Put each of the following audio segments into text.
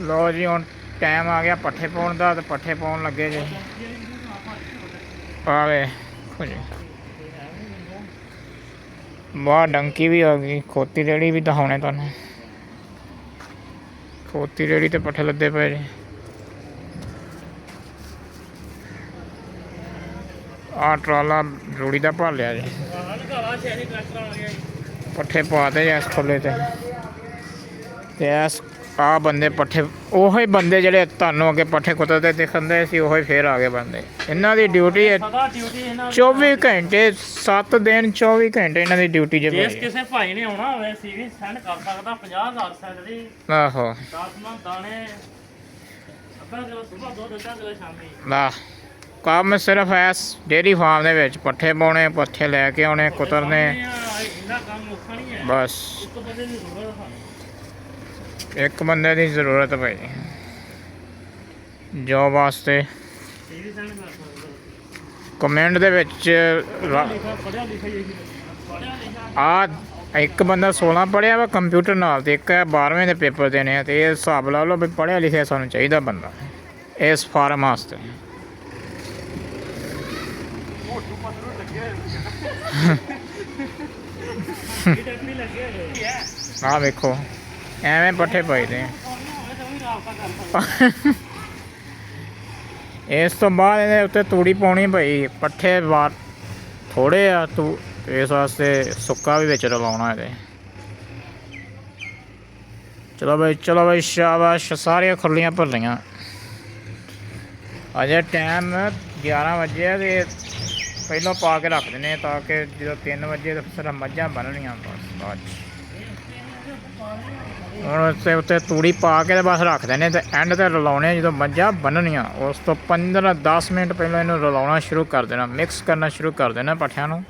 लो जी हुण टाइम आ गया पट्ठे पाउण दा ते पट्ठे पाउण लगे जी। आ गए बाहर डंकी भी आ गई, खोती रेहड़ी भी दिखाने तुहानू। खोती रेहड़ी ते पट्ठे लदे पे जी। आ ट्राला रूड़ी दा भर लिया जी, पट्ठे पाते जी इस खुले ते इस आ बंदे पट्ठे ओही बंदे जेह्ड़े तुहानू अगे पट्ठे कुतरदे दिखन दे सी, ओही फिर आ गए बंदे। इन्हां दी ड्यूटी है 24 घंटे 7 दिन 24 घंटे इन्हां दी ड्यूटी जे भाई। ਕਿਸੇ ਭਾਈ ਨੇ ਆਉਣਾ ਹੋਵੇ ਸੀਵੀ ਸੈਂਡ ਕਰ ਸਕਦਾ 50,000 ਸੈਲਰੀ। आहो 10 ਮਣ ਦਾਣੇ, ਅੱਧਾ ਕਿਲੋ ਸੁਬਾ ਦੁੱਧ, ਅੱਧਾ ਕਿਲੋ ਸ਼ਾਮੀ। वाह ਕੰਮ ਸਿਰਫ ਐਸ ਡੇਅਰੀ ਫਾਰਮ ਦੇ ਵਿੱਚ ਪੱਠੇ ਪਾਉਣੇ, ਪੱਠੇ ਲੈ ਕੇ ਆਉਣੇ, ਕੁਤਰਨੇ, ਇੰਨਾ ਕੰਮ ਔਖਾ ਨਹੀਂ ਹੈ। ਬਸ ਇੱਕ ਬੰਦੇ ਦੀ ਜ਼ਰੂਰਤ ਹੈ। ਇੱਕ ਬੰਦੇ ਦੀ ਜ਼ਰੂਰਤ ਭਾਈ ਜੋਬ ਵਾਸਤੇ। ਸੀਵੀ ਸੈਂਡ ਕਰ ਸਕਦਾ। ਕਮੈਂਟ ਦੇ ਵਿੱਚ ਪੜਿਆ ਲਿਖਿਆ ਪੜਿਆ ਲਿਖਿਆ ਆ ਇੱਕ ਬੰਦਾ 16 ਪੜ੍ਹਿਆ ਵਾ ਕੰਪਿਊਟਰ ਨਾਲ, ਤੇ ਇੱਕ 12ਵੇਂ ਦੇ ਪੇਪਰ ਦੇਣੇ ਆ, ਤੇ ਇਹ ਹਿਸਾਬ ਲਾ ਲਓ ਵੀ ਪੜ੍ਹਿਆ ਲਿਖਿਆ ਸਾਨੂੰ ਚਾਹੀਦਾ ਬੰਦਾ ਇਸ ਫਾਰਮ ਵਾਸਤੇ। ਆ ਵੇਖੋ ਐਵੇਂ ਪੱਠੇ ਪਾਈਦੇ ਆ। ਇਸ ਤੋਂ ਬਾਅਦ ਇਹਦੇ ਉੱਤੇ ਤੂੜੀ ਪਾਉਣੀ ਭਾਈ। ਪੱਠੇ ਵਾਰ ਥੋੜ੍ਹੇ ਆ ਤੂੰ ਇਸ ਵਾਸਤੇ ਸੁੱਕਾ ਵੀ ਵਿੱਚ ਰਲਾਉਣਾ ਇਹਦੇ। ਚਲੋ ਭਾਈ ਸ਼ਾਬਾਸ਼, ਸਾਰੀਆਂ ਖੁਰਲੀਆਂ ਭਰ ਲਈਆਂ। ਅਜੇ ਟਾਈਮ 11 ਵਜੇ ਤੇ ਪਹਿਲਾਂ ਪਾ ਕੇ ਰੱਖ ਦਿੰਦੇ ਤਾਂ ਕਿ ਜਦੋਂ 3 ਵਜੇ ਤਾਂ ਸਿਰਫ ਮੱਝਾਂ ਬੰਨਣੀਆਂ ਬਸ ਬਾਅਦ 'ਚ। ਹੁਣ ਉੱਤੇ ਤੂੜੀ ਪਾ ਕੇ ਤੇ ਬਸ ਰੱਖ ਦਿੰਦੇ ਤੇ ਐਂਡ 'ਤੇ ਰਲਾਉਣੇ ਜਦੋਂ ਮੱਝਾਂ ਬੰਨਣੀਆਂ। ਉਸ ਤੋਂ 15-10 ਮਿੰਟ ਪਹਿਲਾਂ ਇਹਨੂੰ ਰਲਾਉਣਾ ਸ਼ੁਰੂ ਕਰ ਦੇਣਾ, ਮਿਕਸ ਕਰਨਾ ਸ਼ੁਰੂ ਕਰ ਦੇਣਾ ਪੱਠਿਆਂ ਨੂੰ।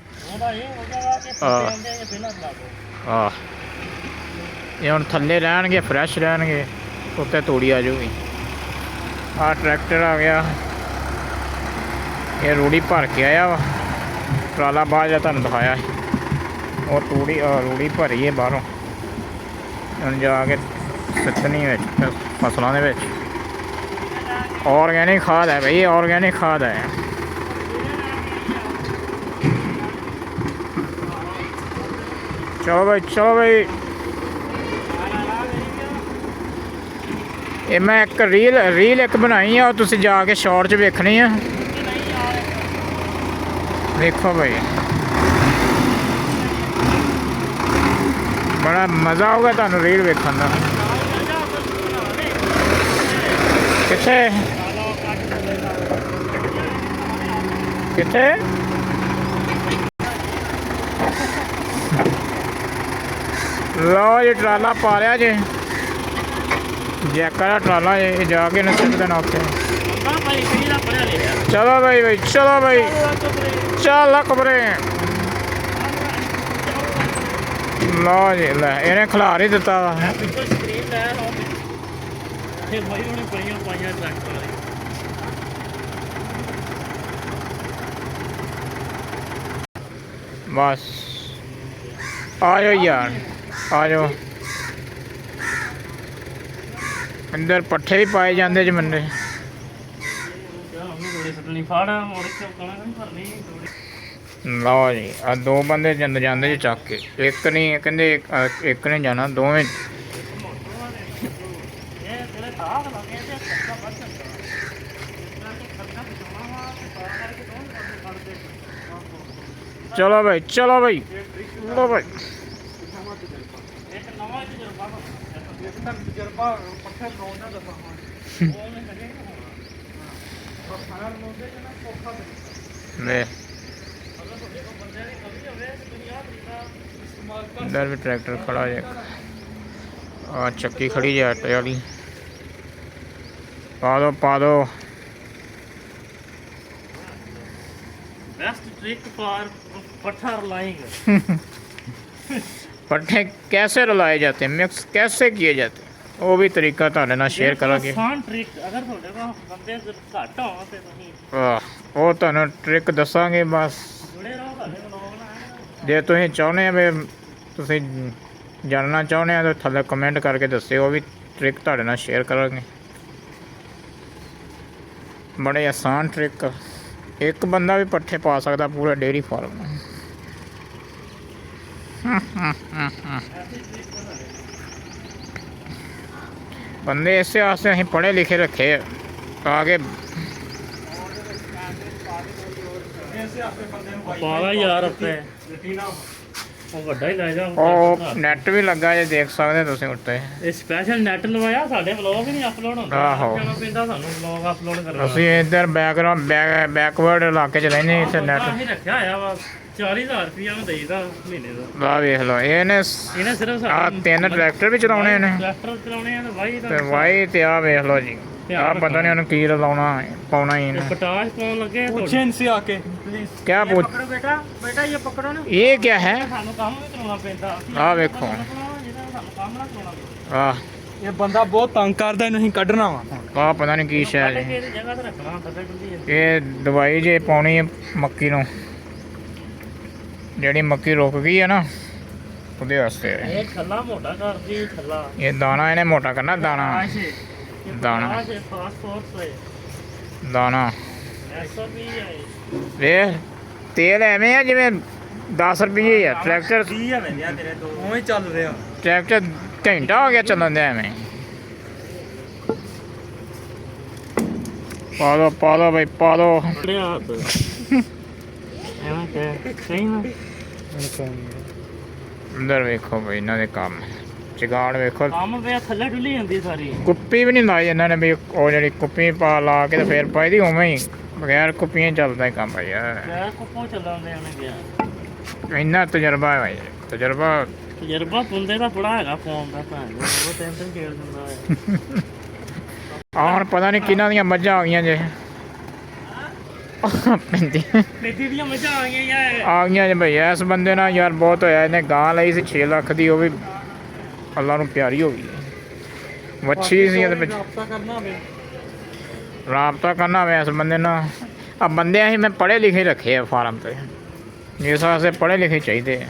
ਆਹ ਇਹ ਹੁਣ ਥੱਲੇ ਰਹਿਣਗੇ, ਫਰੈਸ਼ ਰਹਿਣਗੇ, ਉੱਤੇ ਤੂੜੀ ਆ ਜਾਊਗੀ। ਆਹ ਟਰੈਕਟਰ ਆ ਗਿਆ, ਇਹ ਰੂੜੀ ਭਰ ਕੇ ਆਇਆ ਵਾ। ਟਰਾਲਾ ਬਾਅਦ ਜਾਂ ਤੁਹਾਨੂੰ ਦਿਖਾਇਆ ਸੀ, ਉਹ ਰੂੜੀ ਭਰੀ ਹੈ ਬਾਹਰੋਂ। ਹੁਣ ਜਾ ਕੇ ਸਿੱਟਣੀ ਵਿੱਚ ਫਸਲਾਂ ਦੇ ਵਿੱਚ। ਔਰਗੈਨਿਕ ਖਾਦ ਹੈ ਬਈ, ਔਰਗੈਨਿਕ ਖਾਦ ਹੈ। ਚਲੋ ਭਾਈ ਇਹ ਮੈਂ ਇੱਕ ਰੀਲ ਇੱਕ ਬਣਾਈ ਆ, ਉਹ ਤੁਸੀਂ ਜਾ ਕੇ ਸ਼ਾਰਟ 'ਚ ਵੇਖਣੀ ਆ। ਵੇਖੋ ਭਾਈ ਬੜਾ ਮਜ਼ਾ ਆਊਗਾ ਤੁਹਾਨੂੰ ਰੀਲ ਵੇਖਣ ਦਾ। ਕਿੱਥੇ ਲਓ ਜੀ ਟਰਾਲਾ ਪਾ ਲਿਆ ਜੇ, ਜੈਕਾ ਦਾ ਟਰਾਲਾ ਇਹ ਜਾ ਕੇ ਨਾ ਸਿੱਟ ਦੇਣਾ ਉੱਥੇ। ਚਲੋ ਭਾਈ ਚੱਲ ਕਬਰੇ। ਲਓ ਜੀ ਲੈ ਇਹਨੇ ਖਿਲਾਰ ਹੀ ਦਿੱਤਾ ਵਾ। ਬਸ ਆ ਜਾਓ ਯਾਰ, ਆ ਜਾਓ। ਅੰਦਰ ਪੱਠੇ ਵੀ ਪਾਏ ਜਾਂਦੇ ਜੀ ਮੰਡੇ। ਲਓ ਜੀ ਆ ਦੋ ਬੰਦੇ ਜਾਂਦੇ ਜੀ ਚੱਕ ਕੇ। ਇੱਕ ਨਹੀਂ ਕਹਿੰਦੇ, ਇੱਕ ਨੇ ਜਾਣਾ, ਦੋਵੇਂ। ਚਲੋ ਭਾਈ ਲਓ ਭਾਈ। इधर भी ट्रैक्टर खड़ा है, चक्की खड़ी है आटे वाली। पा दो बेस्ट ट्रिक फॉर पट्ठा रलाइंग। पट्ठे कैसे रलाए जाते हैं, मिक्स कैसे किए जाते हैं, वो भी तरीका तुहाडे नाल शेयर करांगे। आसान ट्रिक अगर तुहाडे कोल बंदे घट होण ते तुसीं वो तुहानू ट्रिक दसांगे। बस जुड़े रहो तुहाडे व्लॉग नाल। जे तुसीं चाहुंदे आ भी तुसीं जानना चाहुंदे आ तो थल्ले कमेंट करके दस्सिओ, भी ਟ੍ਰਿਕ ਤੁਹਾਡੇ ਨਾਲ ਸ਼ੇਅਰ ਕਰਾਂਗੇ। ਬੜੇ ਆਸਾਨ ਟ੍ਰਿਕ, ਇੱਕ ਬੰਦਾ ਵੀ ਪੱਠੇ ਪਾ ਸਕਦਾ ਪੂਰਾ ਡੇਅਰੀ ਫਾਰਮ ਨੂੰ। ਬੰਦੇ ਇਸੇ ਵਾਸਤੇ ਅਸੀਂ ਪੜ੍ਹੇ ਲਿਖੇ ਰੱਖੇ ਆ ਤਾਂ ਕਿ ਪਾਲਾ ਯਾਰ ਆਪਣੇ ਉਹ ਵੱਡਾ ਹੀ ਲੈ ਜਾ। ਉਹ ਨੈਟ ਵੀ ਲੱਗਾ ਜੇ ਦੇਖ ਸਕਦੇ ਤੁਸੀਂ ਉੱਤੇ। ਇਹ ਸਪੈਸ਼ਲ ਨੈਟ ਲਵਾਇਆ, ਸਾਡੇ ਵਲੌਗ ਹੀ ਨਹੀਂ ਅਪਲੋਡ ਹੁੰਦਾ। ਆਹੋ। ਜਾਣਾ ਪੈਂਦਾ ਸਾਨੂੰ ਵਲੌਗ ਅਪਲੋਡ ਕਰਨਾ। ਅਸੀਂ ਇੱਧਰ ਬੈਕਵਰਡ ਇਲਾਕੇ 'ਚ ਰਹਿੰਦੇ ਇੱਥੇ ਨੈਟ। ਅਸੀਂ ਰੱਖਿਆ ਹੋਇਆ ਵਾ 40,000 ਰੁਪਇਆ ਨੂੰ ਦੇਈਦਾ ਮਹੀਨੇ ਦਾ। ਆਹ ਵੇਖ ਲਓ ਇਹਨੇ ਇਹਨੇ ਸਿਰਫ ਆਹ 3 ਟਰੈਕਟਰ ਵੀ ਚਲਾਉਣੇ ਨੇ ਟਰੈਕਟਰ ਚਲਾਉਣੇ ਆ ਤੇ ਵਾਹੀ ਦਾ ਤੇ ਵਾਹੀ ਤੇ ਆਹ ਵੇਖ ਲਓ ਜੀ। ਆਹ ਪਤਾ ਨਹੀਂ ਉਹਨੂੰ ਕੀ ਲਾਉਣਾ ਪਾਉਣਾ ਹੀ ਇਹਨੇ। ਪਟਾਸ਼ ਪਾਉਣ ਲੱਗੇ पूछे इनसे आके प्लीज। क्या पूछ ਪਕੜੋ ਬੇਟਾ, ਬੇਟਾ ਇਹ ਪਕੜੋ ਨਾ। ये क्या है? ਸਾਨੂੰ ਕੰਮ ਵੀ ਕਰਾਉਣਾ ਪੈਂਦਾ। ਆਹ ਵੇਖੋ ਜਿਹਦਾ ਸਾਨੂੰ ਕੰਮ ਨਾ ਕਰਾਉਣਾ ਪੈਂਦਾ। ਆਹ ये बंदा बहुत तंग करदा, इन्हें ही कढना वा। ਆਹ ਪਤਾ ਨਹੀਂ ਕੀ ਸ਼ਾਇਦ ਜੀ। ਇਹਦੀ ਜਗ੍ਹਾ ਤੇ ਰੱਖਣਾ ਹੁੰਦਾ ਫਿਰ ਇਹ ਦਵਾਈ ਜੇ ਪਾਉਣੀ ਹੈ ਮੱਕੀ ਨੂੰ, ਜਿਹੜੀ ਮੱਕੀ ਰੁਕ ਗਈ ਹੈ ਨਾ ਉਹਦੇ ਵਾਸਤੇ। ਇਹ ਥੱਲਾ ਮੋਟਾ ਕਰਦੀ ਥੱਲਾ। ਇਹ ਦਾਣਾ ਇਹਨੇ ਮੋਟਾ ਕਰਨਾ ਦਾਣਾ ਦਾਣਾ ਫਾਸਫੋਰਸ ਹੈ ਦਾਣਾ। ਐਸਾ ਵੀ ਹੈ। ਵੇਖ ਤੇਲ ਐਵੇਂ ਆ ਜਿਵੇਂ 10 ਰੁਪਏ ਆ। ਟਰੈਕਟਰ ਕੀ ਹੈ ਵੰਦਿਆ ਤੇਰੇ ਤੋਂ। उवें चल रहा। ਟਰੈਕਟਰ ਘੰਟਾ ਹੋ ਗਿਆ ਚੱਲਣ ਦੇ ਐਵੇਂ। ਪਾ ਦੋ ਬਈ ਪਾ ਦੋ। ਪੜਿਆ ਹੱਥ ਐਵੇਂ ਕਿ ਸਹੀ ਨਾ। ਅੰਦਰ ਵੇਖੋ ਬਈ ਇਹਨਾਂ ਦੇ ਕੰਮ ਜਗਾੜ ਵੇਖੋ। ਕੰਮ ਵੇ ਥੱਲੇ ਡੁੱਲੀ ਜਾਂਦੀ ਸਾਰੀ। ਕੁੱਪੀ ਵੀ ਨਹੀਂ ਲਾਈ ਇਹਨਾਂ ਨੇ ਵੀ ਉਹ ਜਿਹੜੀ ਕੁੱਪੀ ਪਾ ਲਾ ਕੇ ਤੇ ਫੇਰ ਪਾਈ ਦੀ ਉਵੇਂ ਹੀ ਬਗੈਰ ਕੁੱਪੀਆਂ ਚੱਲਦਾ ਹੀ ਕੰਮ ਭਾਈ। ਕਿਆ ਕੁੱਪੋਂ ਚੱਲਾਉਂਦੇ ਉਹਨੇ ਗਿਆ। ਇੰਨਾ ਤਜਰਬਾ ਹੈ ਭਾਈ, ਤਜਰਬਾ। ਤਜਰਬਾ ਬੰਦੇ ਦਾ ਬੜਾ ਹੈਗਾ ਫੋਨ ਦਾ ਭੈਣ ਉਹ ਟੈਨਸ਼ਨ ਖੇਡ ਦਿੰਦਾ ਹੈ। ਆਹ ਹੁਣ ਪਤਾ ਨਹੀਂ ਕਿਹਨਾਂ ਦੀਆਂ ਮੱਝਾਂ ਆ ਗਈਆਂ ਜੇ ਪੈਂਦੀ ਮੇਦੀ ਦੀਆਂ ਮੱਝਾਂ ਆ ਗਈਆਂ ਯਾਰ। ਆ ਗਈਆਂ ਜੇ ਭਈ। ਇਸ ਬੰਦੇ ਨਾਲ ਯਾਰ ਬਹੁਤ ਹੋਇਆ। ਇਹਨੇ ਗਾਂ ਲਈ ਸੀ 6 ਲੱਖ ਦੀ, ਉਹ ਵੀ ਅੱਲਾ ਨੂੰ ਪਿਆਰੀ ਹੋ ਗਈ। ਵੱਛੀ ਸੀ ਇਹਦੇ ਵਿੱਚ। राब्ता करना वे। ਰਾਬਤਾ ਕਰਨਾ ਹੋਵੇ ਇਸ ਬੰਦੇ ਨਾਲ। ਆ ਬੰਦੇ ਅਸੀਂ ਮੈਂ ਪੜ੍ਹੇ ਲਿਖੇ ਰੱਖੇ ਆ ਫਾਰਮ ਤੇ, ਇਸ ਵਾਸਤੇ ਪੜ੍ਹੇ ਲਿਖੇ ਚਾਹੀਦੇ ਆ।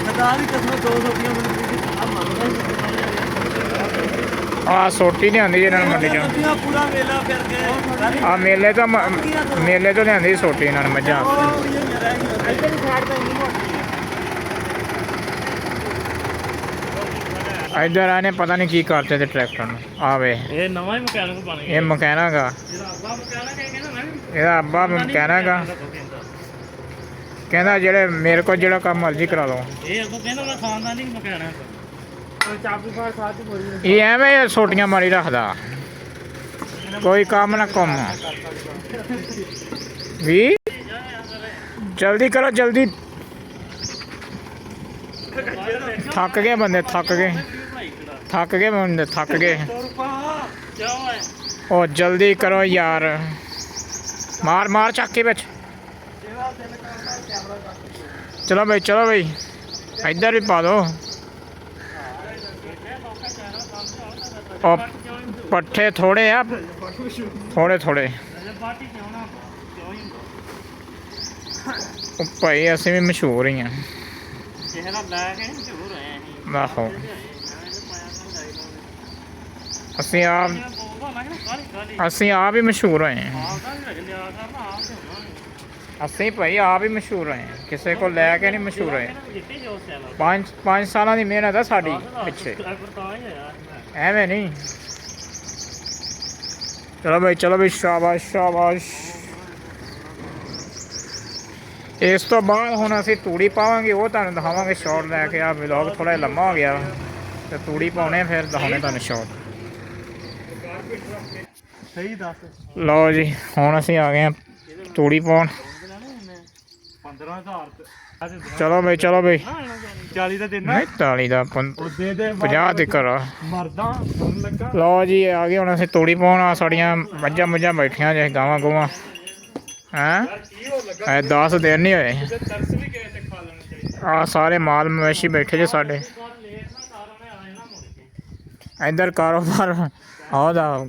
खुदा दी कसम 200 रुपया ਆ ਸੋਟੀ ਨਹੀਂ ਆਉਂਦੀ ਇਹਨਾਂ ਨੂੰ ਮੰਡੀ ਚੋਂ। पूरा मेला फिर के ਆ ਮੇਲੇ ਤੋਂ ਲਿਆਂਦੀ ਸੋਟੀ ਇਹਨਾਂ ਨੇ ਮੱਝਾਂ। ਇੱਧਰ ਆਨੇ ਪਤਾ ਨਹੀਂ ਕੀ ਕਰਤੇ ਤੇ ਟਰੈਕਟਰ ਨੂੰ। ਆਵੇ ਇਹ ਨਵਾਂ ਹੀ ਮਕੈਨਿਕ ਬਣ ਗਿਆ। ਇਹ ਮਕੈਨਿਕ ਆ। ਜਿਹੜਾ ਅੱਬਾ ਮਕੈਨਿਕ ਹੈ ਕਹਿੰਦਾ ਮੈਂ ਵੀ ਇਹਦਾ ਅੱਬਾ ਮਕੈਨਿਕ ਆ। ਕਹਿੰਦਾ ਜਿਹੜੇ ਮੇਰੇ ਕੋਲ ਜਿਹੜਾ ਕੰਮ ਮਰਜ਼ੀ ਕਰਾ ਲਓ। ਇਹ ਅੱਗੋਂ ਕਹਿੰਦਾ ਮੈਂ ਖਾਨਦਾਨੀ ਮਕੈਨਿਕ। ਚਾਬੀ ਬਾਹਰ ਸਾਥ ਹੀ ਬੋਲੀ। ਇਹ ਐਵੇਂ ਸੋਟੀਆਂ ਮਾਰੀ ਰੱਖਦਾ, ਕੋਈ ਕੰਮ ਨਾ ਕੰਮ ਵੀ। ਜਲਦੀ ਕਰੋ ਜਲਦੀ। ਥੱਕ ਗਏ ਬੰਦੇ, ਥੱਕ ਗਏ ਬੰਦੇ, ਥੱਕ ਗਏ। ਕਿਉਂ ਹੈ? ਉਹ ਜਲਦੀ ਕਰੋ ਯਾਰ। ਮਾਰ ਚੱਕ ਕੇ ਵਿੱਚ। ਚਲੋ ਬਈ ਇੱਧਰ ਵੀ ਪਾ ਦੋ। ਉਹ ਪੱਠੇ ਥੋੜੇ ਆ, ਥੋੜੇ ਪਾਰਟੀ ਕਿਉਂ ਨਾ ਕਿਉਂ ਹੀ ਉਹ ਭਾਈ ਅਸੀਂ ਵੀ ਮਸ਼ਹੂਰ ਹੀ ਆ। ਕਿਸੇ ਦਾ ਲੈ ਕੇ ਮਸ਼ਹੂਰ ਹੋਏ ਅਸੀਂ। ਆਹੋ ਅਸੀਂ ਆਪ ਹੀ ਮਸ਼ਹੂਰ ਹੋਏ ਹਾਂ। ਅਸੀਂ ਭਾਈ ਆਪ ਹੀ ਮਸ਼ਹੂਰ ਹੋਏ ਹਾਂ, ਕਿਸੇ ਕੋਲ ਲੈ ਕੇ ਨਹੀਂ ਮਸ਼ਹੂਰ ਹੋਏ। 5 ਸਾਲਾਂ ਦੀ ਮਿਹਨਤ ਹੈ ਸਾਡੀ ਪਿੱਛੇ, ਐਵੇਂ ਨਹੀਂ। ਚਲੋ ਬਈ ਸ਼ਾਬਾਸ਼। ਇਸ ਤੋਂ ਬਾਅਦ ਹੁਣ ਅਸੀਂ ਤੂੜੀ ਪਾਵਾਂਗੇ, ਉਹ ਤੁਹਾਨੂੰ ਦਿਖਾਵਾਂਗੇ ਸ਼ਾਰਟ ਲੈ ਕੇ। ਆ ਵਲੌਗ ਥੋੜਾ ਲੰਮਾ ਹੋ ਗਿਆ ਤੇ ਤੂੜੀ ਪਾਉਣੇ ਫਿਰ ਦਿਖਾਉਣੇ ਤੁਹਾਨੂੰ ਸ਼ਾਰਟ। सही दस। ਲਓ ਜੀ ਹੁਣ ਅਸੀਂ ਆ ਗਏ ਹਾਂ ਤੂੜੀ ਪਾਉਣ। 15,000 ਚਲੋ ਬਈ 40 ਦਾ ਦੇਣਾ। ਨਹੀਂ 40 ਦਾ ਦੇ ਦੇ 50 ਤੇ ਕਰੋ। ਮਰਦਾ ਹੁਣ ਲੱਗਾ। ਲਓ ਜੀ ਆ ਗਏ ਹੁਣ ਅਸੀਂ ਤੂੜੀ ਪਾਉਣ। ਆ ਸਾਡੀਆਂ ਮੱਝਾਂ ਬੈਠੀਆਂ ਜੇ ਗਾਵਾਂ ਗੋਵਾਂ ਹੈਂ। 10 ਦਿਨ ਨਹੀਂ ਹੋਏ। ਤਰਸ ਵੀ ਗਏ ਤੇ ਖਾ ਲੈਣਾ ਚਾਹੀਦਾ। ਆ ਸਾਰੇ ਮਾਲ ਮਵੇਸ਼ੀ ਬੈਠੇ ਜੇ ਸਾਡੇ। ਇੱਧਰ ਕਾਰੋਬਾਰ ਉਹਦਾ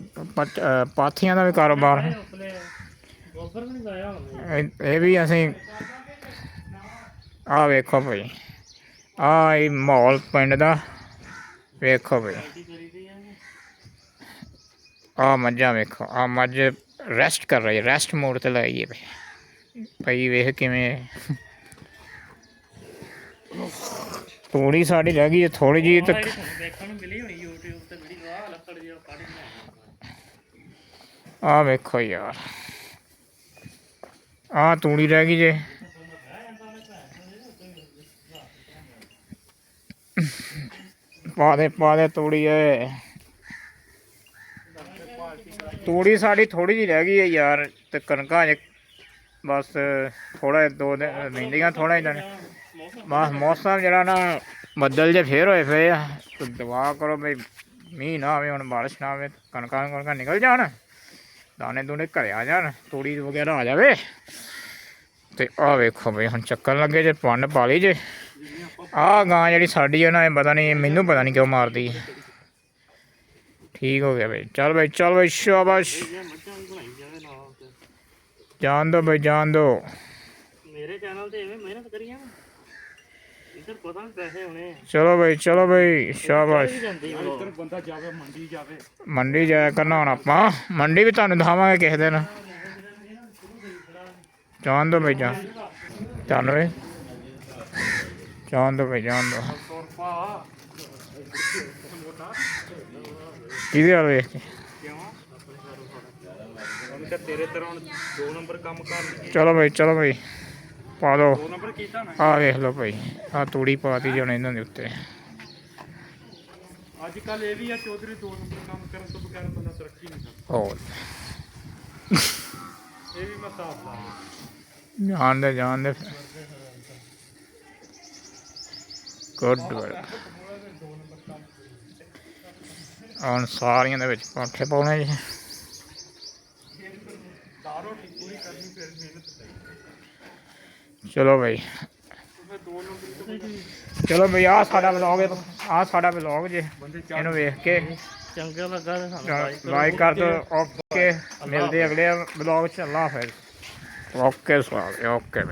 ਪਾਥੀਆਂ ਦਾ ਵੀ ਕਾਰੋਬਾਰ ਹੈ। ਬਫਰ ਵੀ ਨਹੀਂ ਲਾਇਆ ਹੁਣ ਇਹ ਵੀ ਅਸੀਂ ਆਹ ਵੇਖੋ ਭਾਈ ਆਹ ਇਹ ਮਾਹੌਲ ਪਿੰਡ ਦਾ ਵੇਖੋ ਭਾਈ ਕਰੀ ਦੀ ਆ ਆਹ ਮੱਝਾਂ ਵੇਖੋ ਆਹ ਮੱਝ ਰੈਸਟ ਕਰ ਰਹੀ ਹੈ ਰੈਸਟ ਮੋਡ ਤੇ ਲਾਈ ਹੈ ਭਾਈ ਵੇਖ ਕਿਵੇਂ ਤੂੜੀ ਸਾਡੀ ਰਹਿ ਗਈ ਹੈ ਥੋੜੀ ਜਿਹੀ ਤੇ ਦੇਖਣ ਨੂੰ ਮਿਲੀ ਹੋਣੀ YouTube ਤੇ ਵੀਡੀਓ ਆ ਲੱਕੜ ਜਿਹੜਾ ਕੱਢ ਕੇ ਆਹ ਵੇਖੋ ਯਾਰ ਆਹ ਤੂੜੀ ਰਹਿ ਗਈ ਜੇ ਪਾ ਦੇ ਤੂੜੀ ਏ ਤੂੜੀ ਸਾਡੀ ਥੋੜੀ ਜਿਹੀ ਰਹਿ ਗਈ ਹੈ ਯਾਰ ਤੇ ਕਣਕਾਂ ਅਜੇ ਬਸ ਥੋੜਾ 2 ਦਿਨ ਮਹੀਨਿਆਂ ਥੋੜਾ ਹੀ ਦਿਨ ਬਸ ਮੌਸਮ ਜਿਹੜਾ ਨਾ ਬੱਦਲ ਜੇ ਫੇਰ ਹੋਏ ਪਏ ਆ ਤੇ ਦੁਆ ਕਰੋ ਬਈ ਮੀਂਹ ਨਾ ਆਵੇ ਹੁਣ ਬਾਰਿਸ਼ ਨਾ ਆਵੇ ਕਣਕਾਂ ਨਿਕਲ ਜਾਣ ਦਾਣੇ ਦੂਣੇ ਘਰੇ ਆ ਜਾਣ ਤੂੜੀ ਵਗੈਰਾ ਆ ਜਾਵੇ ਤੇ ਆਹ ਵੇਖੋ ਬਈ ਹੁਣ ਚੱਕਣ ਲੱਗੇ ਜੇ ਪੰਡ ਪਾ ਲਈ ਜੇ ਆਹ ਗਾਂ ਜਿਹੜੀ ਸਾਡੀ ਹੈ ਨਾ ਇਹ ਪਤਾ ਨਹੀਂ ਮੈਨੂੰ ਪਤਾ ਨਹੀਂ ਕਿਉਂ ਮਾਰਦੀ ਠੀਕ ਹੋ ਗਿਆ ਬਈ ਚੱਲ ਬਈ ਸ਼ਾਬਾਸ਼ ਮੱਝਾਂ ਵੀ ਬਣਾਈ ਜਾਵੇ ਨਾਲ ਤੇ ਜਾਣ ਦੋ ਬਈ ਜਾਣ ਦੋ ਮੇਰੇ ਚੈਨਲ ਤੇ ਐਵੇਂ ਮਿਹਨਤ ਕਰੀਆਂ ਇੱਧਰ ਪਤਾ ਨਹੀਂ ਪੈਸੇ ਹੋਣੇ ਚਲੋ ਬਈ ਸ਼ਾਬਾਸ਼ ਇੱਧਰ ਬੰਦਾ ਜਾਵੇ ਮੰਡੀ ਜਾਵੇ ਮੰਡੀ ਜਾਇਆ ਕਰਨਾ ਹੁਣ ਆਪਾਂ ਮੰਡੀ ਵੀ ਤੁਹਾਨੂੰ ਦਿਖਾਵਾਂਗੇ ਕਿਸੇ ਦਿਨ ਜਾਣ ਦੋ ਬਈ ਜਾਣ ਬਈ ਜਾਣ ਦੋ ਬਈ ਜਾਣ ਦੋ ਰੁਪਾ ਕਿਹਦੇ ਵਾਲ ਵੇਖ ਕੇ ਕਿਉਂ ਉਹਨੂੰ ਤਾਂ ਤੇਰੇ ਤਰ੍ਹਾਂ 2 ਨੰਬਰ ਕੰਮ ਕਰ ਲਈ ਚਲੋ ਬਈ ਪਾ ਦੋ 2 ਨੰਬਰ ਕੀਤਾ ਨਾ ਆਹ ਵੇਖ ਲਓ ਭਾਈ ਆਹ ਤੂੜੀ ਪਾਤੀ ਜੀ ਹੁਣ ਇਹਨਾਂ ਦੇ ਉੱਤੇ ਅੱਜ ਕੱਲ ਇਹ ਵੀ ਆ ਚੌਧਰੀ 2 ਨੰਬਰ ਕੰਮ ਕਰਨ ਤੋਂ ਬਗੈਰ ਬੰਦਾ ਤਰੱਕੀ ਨਹੀਂ ਕਰਦਾ ਹੋਰ ਇਹ ਵੀ ਮੈਂ ਸਾਫ ਲਾ ਜਾਣ ਦੇ ਗੁੱਡ ਵਰਕ ਹੁਣ ਸਾਰੀਆਂ ਦੇ ਵਿੱਚ ਪੱਠੇ ਪਾਉਣੇ ਜੀ ਦਾਰੋ ਪੂਰੀ ਕਰਨੀ ਫਿਰ ਮਿਹਨਤ ਚਲੋ ਬਈ ਫਿਰ 2 ਨੰਬਰ ਚਲੋ ਬਈ ਆਹ ਸਾਡਾ ਵਲੌਗ ਜੇ ਇਹਨੂੰ ਵੇਖ ਕੇ ਚੰਗਾ ਲੱਗਾ ਤੇ ਸਾਨੂੰ ਲਾਈਕ ਕਰ ਦਿਓ ਓਕੇ ਮਿਲਦੇ ਅਗਲੇ ਵਲੌਗ ਚ ਅੱਲਾ ਹਾਫਿਜ਼ ਓਕੇ ਸਵਾਲ ਓਕੇ